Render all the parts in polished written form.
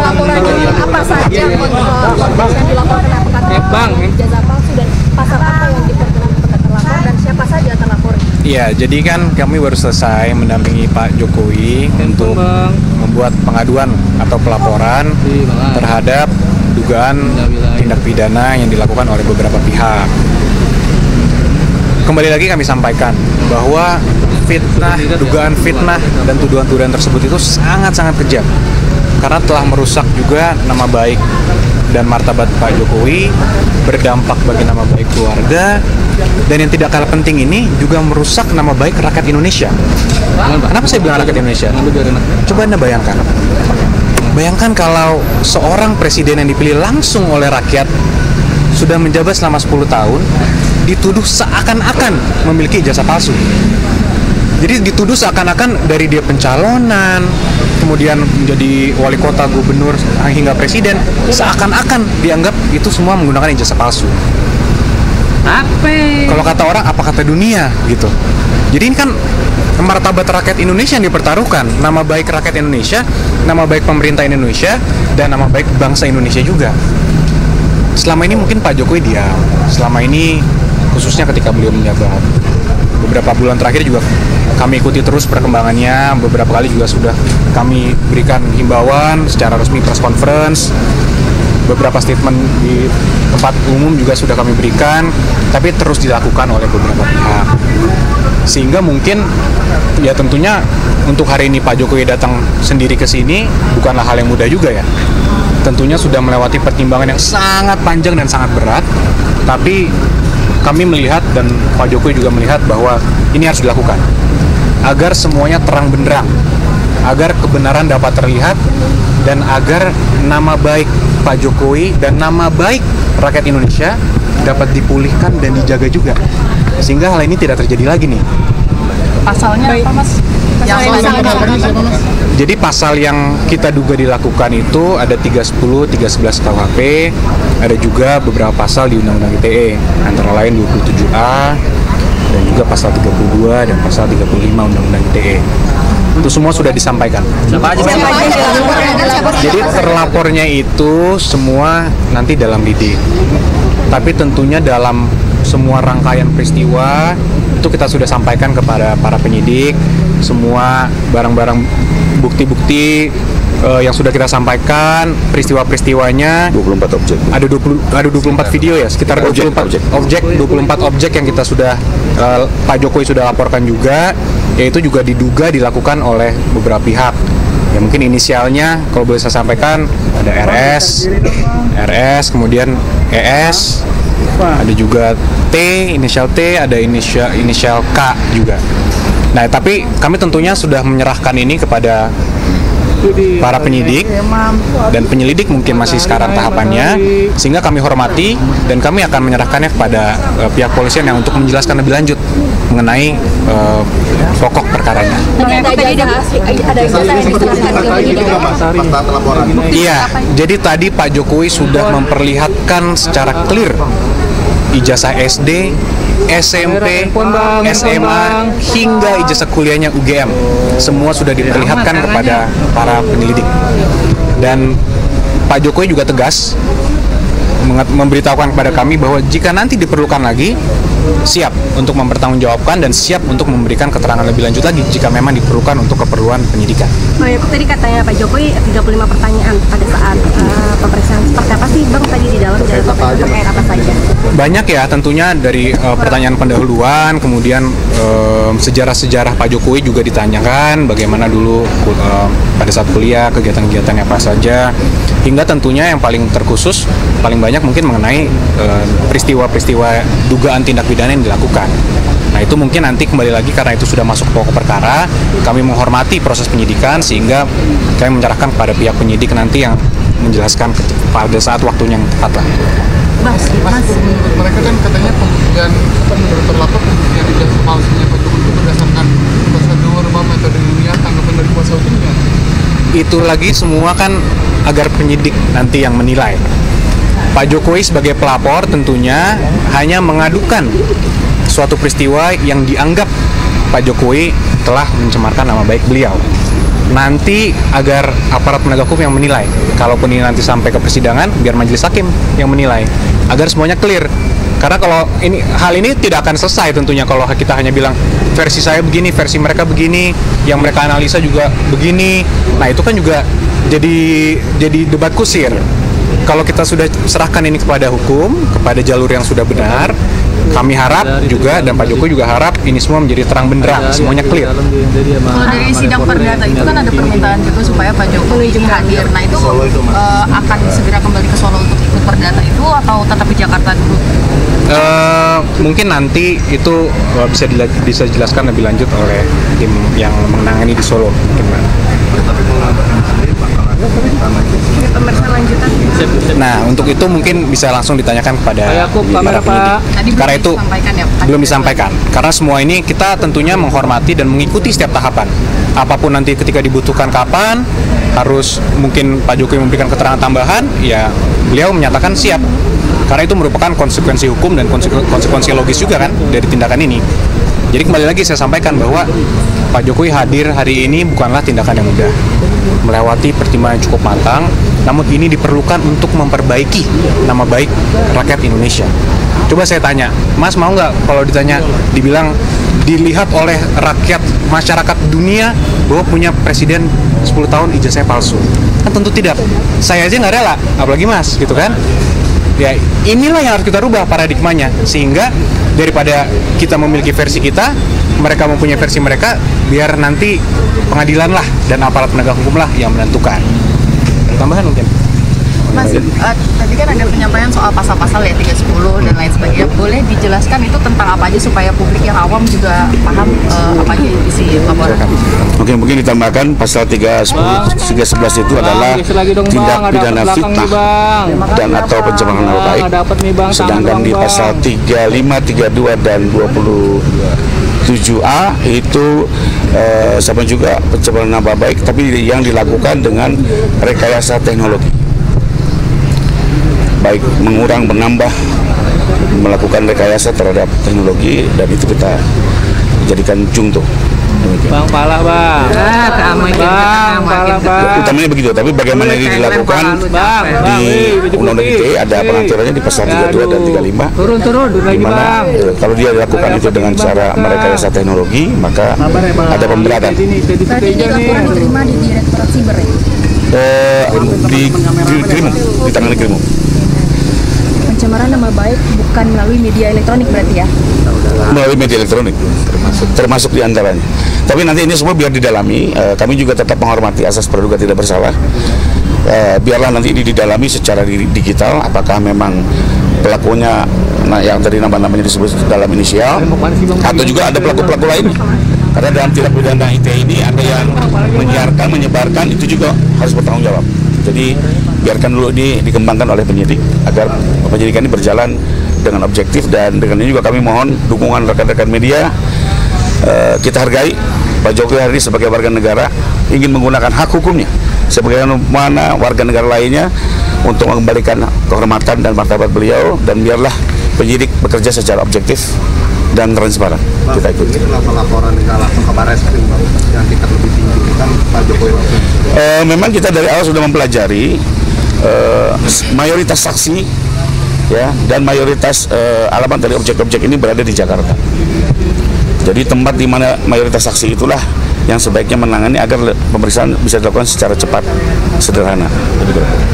Laporannya apa saja yang dilaporkan, apakah jasa palsu dan pasal apa yang diperkenalkan terlapor dan siapa saja terlapor? Iya, jadi kan kami baru selesai mendampingi Pak Jokowi untuk membuat pengaduan atau pelaporan terhadap dugaan tindak pidana yang dilakukan oleh beberapa pihak. Kembali lagi kami sampaikan bahwa dugaan fitnah dan tuduhan-tuduhan tersebut itu sangat-sangat kejam karena telah merusak juga nama baik dan martabat Pak Jokowi, berdampak bagi nama baik keluarga, dan yang tidak kalah penting ini juga merusak nama baik rakyat Indonesia. Kenapa saya bilang rakyat Indonesia? Coba Anda bayangkan. Bayangkan kalau seorang presiden yang dipilih langsung oleh rakyat sudah menjabat selama 10 tahun dituduh seakan-akan memiliki ijazah palsu. Jadi dituduh seakan-akan dari dia pencalonan, kemudian menjadi wali kota, gubernur, hingga presiden, seakan-akan dianggap itu semua menggunakan ijazah palsu. Kalau kata orang, apa kata dunia gitu. Jadi ini kan martabat rakyat Indonesia yang dipertaruhkan, nama baik rakyat Indonesia, nama baik pemerintah Indonesia, dan nama baik bangsa Indonesia juga. Selama ini mungkin Pak Jokowi diam, selama ini khususnya ketika beliau menjabat. Beberapa bulan terakhir juga kami ikuti terus perkembangannya, beberapa kali juga sudah kami berikan himbauan secara resmi, press conference, beberapa statement di tempat umum juga sudah kami berikan, tapi terus dilakukan oleh beberapa pihak. Sehingga mungkin ya tentunya untuk hari ini Pak Jokowi datang sendiri ke sini bukanlah hal yang mudah juga ya. Tentunya sudah melewati pertimbangan yang sangat panjang dan sangat berat, tapi kami melihat dan Pak Jokowi juga melihat bahwa ini harus dilakukan agar semuanya terang benderang, agar kebenaran dapat terlihat, dan agar nama baik Pak Jokowi dan nama baik rakyat Indonesia dapat dipulihkan dan dijaga juga, sehingga hal ini tidak terjadi lagi nih. Pasalnya apa, Mas? Jadi pasal yang kita duga dilakukan itu ada 310, 311 KUHP, ada juga beberapa pasal di Undang-Undang ITE, antara lain 27A, dan juga pasal 32 dan pasal 35 Undang-Undang ITE. Itu semua sudah disampaikan. Jadi terlapornya itu semua nanti dalam lidik. Tapi tentunya dalam semua rangkaian peristiwa itu kita sudah sampaikan kepada para penyidik, semua barang-barang bukti-bukti yang sudah kita sampaikan, peristiwa-peristiwanya 24 objek. Ada 24 video ya, sekitar 24 objek yang kita sudah Pak Jokowi sudah laporkan juga, yaitu juga diduga dilakukan oleh beberapa pihak. Ya mungkin inisialnya kalau boleh saya sampaikan ada RS, kemudian ES, ada juga T, inisial T, ada inisial K juga. Nah, tapi kami tentunya sudah menyerahkan ini kepada para penyidik, dan penyelidik mungkin masih sekarang tahapannya, sehingga kami hormati dan kami akan menyerahkannya kepada pihak polisian yang untuk menjelaskan lebih lanjut mengenai pokok perkaranya. Iya, jadi tadi Pak Jokowi sudah memperlihatkan secara clear ijazah SD, SMP, SMA, hingga ijazah kuliahnya UGM. Semua sudah diperlihatkan kepada para penyelidik. Dan Pak Jokowi juga tegas memberitahukan kepada kami bahwa jika nanti diperlukan lagi, siap untuk mempertanggungjawabkan dan siap untuk memberikan keterangan lebih lanjut lagi jika memang diperlukan untuk keperluan penyidikan. Oh ya, tadi katanya Pak Jokowi 35 pertanyaan pada saat pemeriksaan. Seperti apa sih Bang tadi di dalam terkait apa saja? Banyak ya, tentunya dari pertanyaan pendahuluan, kemudian sejarah-sejarah Pak Jokowi juga ditanyakan, bagaimana dulu pada saat kuliah, kegiatan-kegiatannya apa saja, hingga tentunya yang paling terkhusus, paling banyak mungkin mengenai peristiwa-peristiwa dugaan tindak pidana yang dilakukan. Nah, itu mungkin nanti kembali lagi karena itu sudah masuk pokok perkara, kami menghormati proses penyidikan sehingga kami menyerahkan kepada pihak penyidik nanti yang menjelaskan pada saat waktunya yang tepat lah. Mas, mereka kan katanya pembuktian terlapor pembuktian ijazah palsunya Pak Jokowi berdasarkan prosedur metode ilmiah, tanggapan dari kuasa hukumnya. Itu lagi semua kan agar penyidik nanti yang menilai. Pak Jokowi sebagai pelapor tentunya hanya mengadukan suatu peristiwa yang dianggap Pak Jokowi telah mencemarkan nama baik beliau. nanti agar aparat penegak hukum yang menilai. Kalaupun ini nanti sampai ke persidangan, biar majelis hakim yang menilai, agar semuanya clear. Karena kalau hal ini tidak akan selesai tentunya kalau kita hanya bilang versi saya begini, versi mereka begini, yang mereka analisa juga begini. Nah itu kan juga jadi debat kusir. Kalau kita sudah serahkan ini kepada hukum, kepada jalur yang sudah benar, kami harap juga dan Pak Jokowi juga harap ini semua menjadi terang benderang, semuanya clear. Kalau dari sidang perdata itu kan ada permintaan juga supaya Pak Jokowi hadir. Nah itu akan segera kembali ke Solo untuk ikut perdata itu atau tetap di Jakarta dulu? Mungkin nanti itu bisa dijelaskan lebih lanjut oleh tim yang menangani di Solo. Pemeriksaan lanjutan. Nah, untuk itu mungkin bisa langsung ditanyakan kepada para penyidik. Karena itu belum disampaikan. Karena semua ini kita tentunya menghormati dan mengikuti setiap tahapan. Apapun nanti ketika dibutuhkan kapan, harus mungkin Pak Jokowi memberikan keterangan tambahan, ya beliau menyatakan siap. Karena itu merupakan konsekuensi hukum dan konsekuensi logis juga kan dari tindakan ini. Jadi kembali lagi saya sampaikan bahwa Pak Jokowi hadir hari ini bukanlah tindakan yang mudah, melewati pertimbangan yang cukup matang, namun ini diperlukan untuk memperbaiki nama baik rakyat Indonesia. Coba saya tanya, Mas mau nggak kalau dibilang dilihat oleh rakyat masyarakat dunia bahwa punya presiden 10 tahun ijazahnya palsu? Kan tentu tidak. Saya aja nggak rela, apalagi Mas, gitu kan? Ya inilah yang harus kita rubah paradigmanya, sehingga daripada kita memiliki versi kita, mereka mempunyai versi mereka, biar nanti pengadilan lah dan aparat penegak hukum lah yang menentukan. Tambahan mungkin? Mas, tadi kan ada penyampaian soal pasal-pasal ya 310 dan lain sebagainya. Boleh dijelaskan itu tentang apa aja supaya publik yang awam juga paham apa aja isi laporan? Oke, mungkin ditambahkan pasal 311 itu adalah tindak pidana fitnah dan atau pencemaran nama baik. Sedangkan di pasal 35, 32 dan 27A itu sama juga pencemaran nama baik, tapi yang dilakukan dengan rekayasa teknologi. Baik mengurang, menambah, melakukan rekayasa terhadap teknologi, dan itu kita jadikan contoh. Bang, pala bang. Pala bang. Utamanya begitu, tapi bagaimana ini dilakukan di Undang-Undang ITE ada pengaturannya di pasal 32 dan 35. Turun lagi bang. Kalau dia dilakukan itu dengan cara merekayasa teknologi, maka ada pemberatan. Berarti ini laporan diterima di Direktorat Siber ya? Di Krimo, di tangan Krimo. Pencemaran nama baik bukan melalui media elektronik berarti ya? Melalui media elektronik, termasuk di antaranya. Tapi nanti ini semua biar didalami, kami juga tetap menghormati asas praduga tidak bersalah. Biarlah nanti ini didalami secara digital, apakah memang pelakunya yang tadi nama-namanya disebut dalam inisial, atau juga ada pelaku-pelaku lain. Karena dalam tindak pidana ITE ini ada yang menyiarkan, menyebarkan, itu juga harus bertanggung jawab. Jadi biarkan dulu ini dikembangkan oleh penyidik agar penyidikan ini berjalan dengan objektif, dan dengan ini juga kami mohon dukungan rekan-rekan media. Kita hargai Pak Jokowi hari ini sebagai warga negara ingin menggunakan hak hukumnya sebagaimana warga negara lainnya untuk mengembalikan kehormatan dan martabat beliau, dan biarlah penyidik bekerja secara objektif dan transparan. Kita ikuti. Laporan ke Barreskrim yang tingkat lebih tinggi kan Pak Jokowi. Memang kita dari awal sudah mempelajari mayoritas saksi, ya, dan mayoritas alamat dari objek-objek ini berada di Jakarta. Jadi tempat di mana mayoritas saksi itulah yang sebaiknya menangani agar pemeriksaan bisa dilakukan secara cepat, sederhana.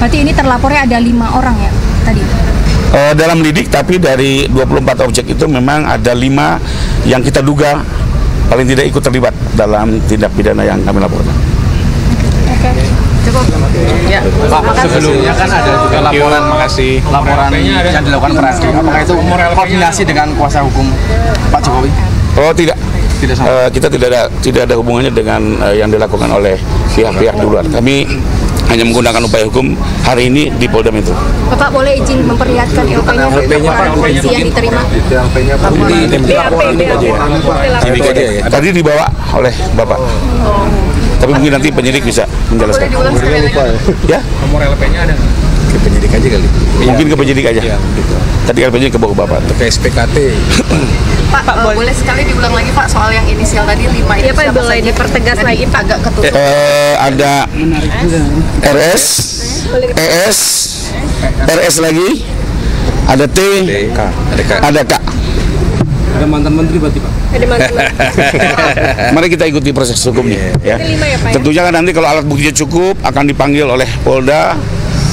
Berarti ini terlapornya ada 5 orang ya tadi? Dalam lidik, tapi dari 24 objek itu memang ada 5 yang kita duga paling tidak ikut terlibat dalam tindak pidana yang kami laporkan. Oke, cukup. Ya. Pak, sebelumnya kan ada juga laporan yang dilakukan Fraksi. Apakah itu koordinasi dengan kuasa hukum Pak Jokowi? Oh tidak, kita tidak ada hubungannya dengan yang dilakukan oleh pihak-pihak di luar. Kami hanya menggunakan upaya hukum hari ini di Polda Metro. Bapak boleh izin memperlihatkan LP-nya Pak, polisi yang diterima? Tadi dibawa oleh Bapak. Tapi mungkin nanti penyidik bisa menjelaskan. Boleh diulang sekali lagi? Ya, Nomor LP-nya ada nggak? Ke penyidik aja kali. mungkin ke penyidik aja. Iya, gitu. Tadi kan penyidik ke Bapak. Ke SPKT. Pak, boleh sekali diulang lagi Pak soal yang inisial tadi 5 itu Iya, Pak, siapa boleh saja? dipertegas lagi, Pak. Agak ketutup. Ada RS, ES, RS lagi, ada T, ada K. Ada mantan menteri berarti Pak. Ada mantan. Mari kita ikuti proses hukumnya. Ya. Ini 5 ya, Pak. Tentunya kan nanti kalau alat buktinya cukup akan dipanggil oleh Polda,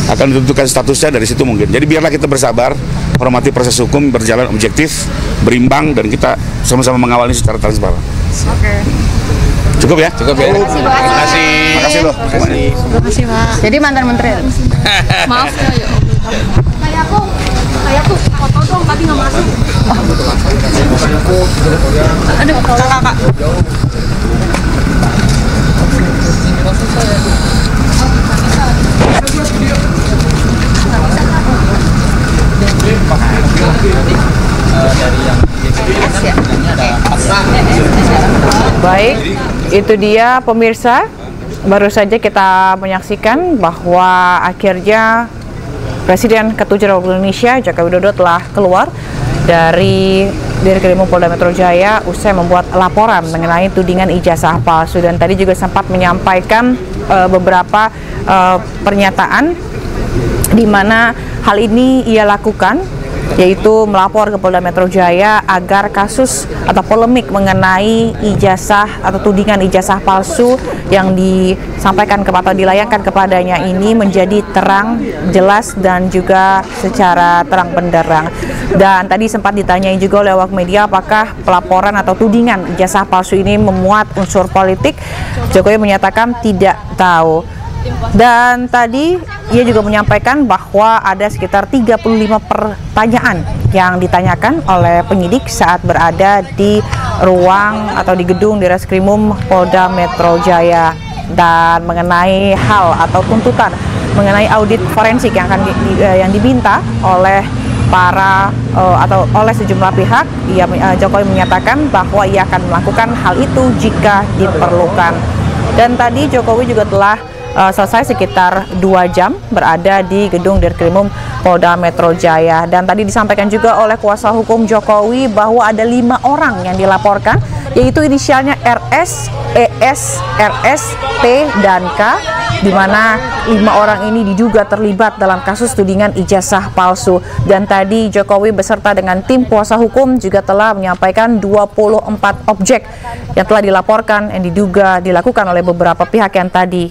akan ditentukan statusnya dari situ mungkin. Jadi biarlah kita bersabar, hormati proses hukum berjalan objektif, berimbang, dan kita sama-sama mengawal ini secara transparan. Oke. Cukup ya? Cukup ya. Terima kasih loh. Jadi mantan menteri. Maaf ya. Kayak aku foto dong tapi nggak masuk. Aduh, kakak. Baik, itu dia pemirsa. Baru saja kita menyaksikan bahwa akhirnya Presiden ke-7 Republik Indonesia Joko Widodo telah keluar dari Dirkrimum Polda Metro Jaya usai membuat laporan mengenai tudingan ijazah palsu, dan tadi juga sempat menyampaikan beberapa pernyataan di mana hal ini ia lakukan, yaitu melapor ke Polda Metro Jaya agar kasus atau polemik mengenai ijazah atau tudingan ijazah palsu yang disampaikan atau dilayangkan kepadanya ini menjadi terang, jelas, dan juga secara terang benderang. Dan tadi sempat ditanyai juga oleh awak media apakah pelaporan atau tudingan ijazah palsu ini memuat unsur politik. Jokowi menyatakan tidak tahu. Dan tadi ia juga menyampaikan bahwa ada sekitar 35 pertanyaan yang ditanyakan oleh penyidik saat berada di ruang atau di gedung Direskrimum Polda Metro Jaya, dan mengenai hal atau tuntutan mengenai audit forensik yang akan yang diminta oleh para atau oleh sejumlah pihak. Jokowi menyatakan bahwa ia akan melakukan hal itu jika diperlukan. Dan tadi Jokowi juga telah selesai sekitar 2 jam berada di gedung Dirkrimum Polda Metro Jaya. Dan tadi disampaikan juga oleh kuasa hukum Jokowi bahwa ada 5 orang yang dilaporkan, yaitu inisialnya RS, ES, RS, T, dan K, di mana 5 orang ini diduga terlibat dalam kasus tudingan ijazah palsu. Dan tadi Jokowi beserta dengan tim kuasa hukum juga telah menyampaikan 24 objek yang telah dilaporkan yang diduga dilakukan oleh beberapa pihak yang tadi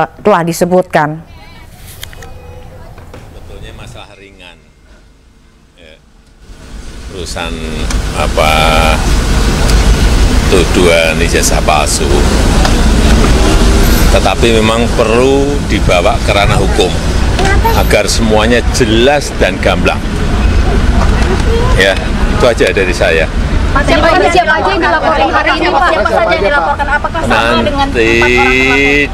telah disebutkan. Sebetulnya masalah ringan, ya. Urusan tuduhan ijazah palsu, tetapi memang perlu dibawa ke ranah hukum agar semuanya jelas dan gamblang. Ya, itu aja dari saya. Siapa aja yang dilaporkan hari ini, Pak? Siapa saja yang dilaporkan? Apakah sama dengan 4 orang? Nanti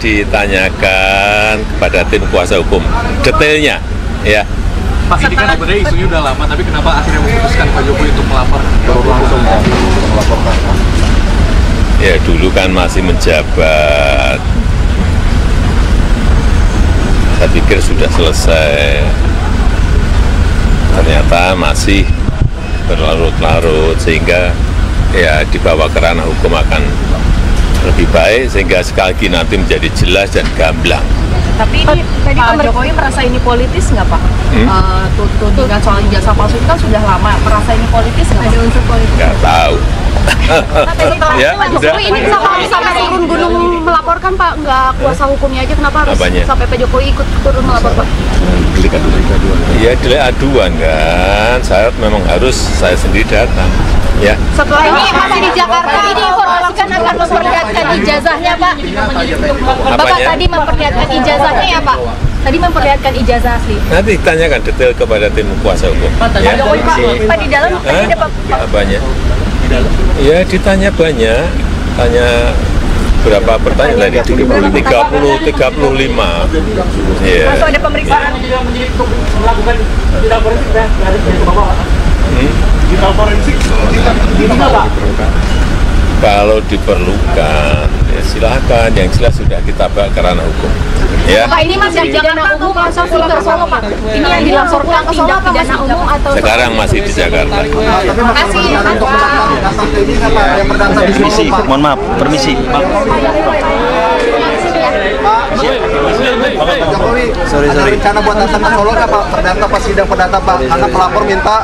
ditanyakan kepada tim kuasa hukum detailnya, ya. Pak, ini kan sebenarnya isunya udah lama, tapi kenapa akhirnya memutuskan Pak Jokowi untuk melapor? Baru langsung melaporkan. Ya, dulu kan masih menjabat. Saya pikir sudah selesai. Ternyata masih berlarut-larut, sehingga ya dibawa ke ranah hukum akan lebih baik, sehingga sekali lagi nanti menjadi jelas dan gamblang. Tapi ini tadi Pak Jokowi merasa ini politis nggak Pak? Tudingan soal ijazah palsu itu kan sudah lama. Merasa ini politis nggak? Ada unsur politis? Nggak tahu. Ya, Pak Jokowi ini kenapa harus sampai turun gunung melaporkan, Pak? Nggak kuasa hukumnya aja, kenapa harus sampai Pak Jokowi ikut turun melapor, Pak? Iya, delik aduan kan. Saya memang harus saya sendiri datang. Ya. Setelah ini masih di Jakarta, ini informasikan akan memperlihatkan ijazahnya, Pak. Bapak tadi memperlihatkan ijazahnya ya, Pak? Tadi memperlihatkan ijazah asli. Nanti tanyakan detail kepada tim kuasa hukum. Ya. Pak di dalam tadi ada Pak. Banyak. Ya, ditanya banyak. Tanya berapa pertanyaan tadi? 35. Iya. Masuk ada pemeriksaan. Kalau diperlukan, ya silahkan. Yang jelas sudah kita bawa ke ranah hukum. Ya. Pak, ini masih di Jakarta umum atau sudah ke Solo, Pak? Ini yang dilaporkan tindak pidana umum atau Sekarang masih di Jakarta. Terima kasih. Permisi, mohon maaf, permisi. Pak Jokowi, ada rencana buat datang ke Solo nggak Pak? Perdata pas sidang perdata Pak, karena pelapor minta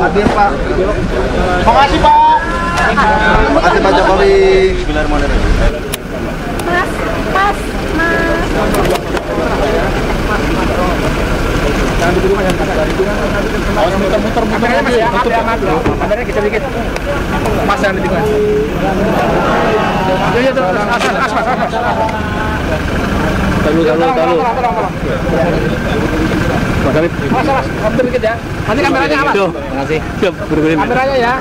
hadir Pak. Terima kasih Pak. Terima kasih Pak Jokowi. Mas. Jangan duduk mas, awas muter-muter mas ya, kameranya kecil dikit. Mas jangan duduk mas. Iya terus, as. Talu. Mas Habib. Mas, mundur dikit ya. Nanti kameranya awas. Terima kasih. Siap, buru-buru. Kameranya ya.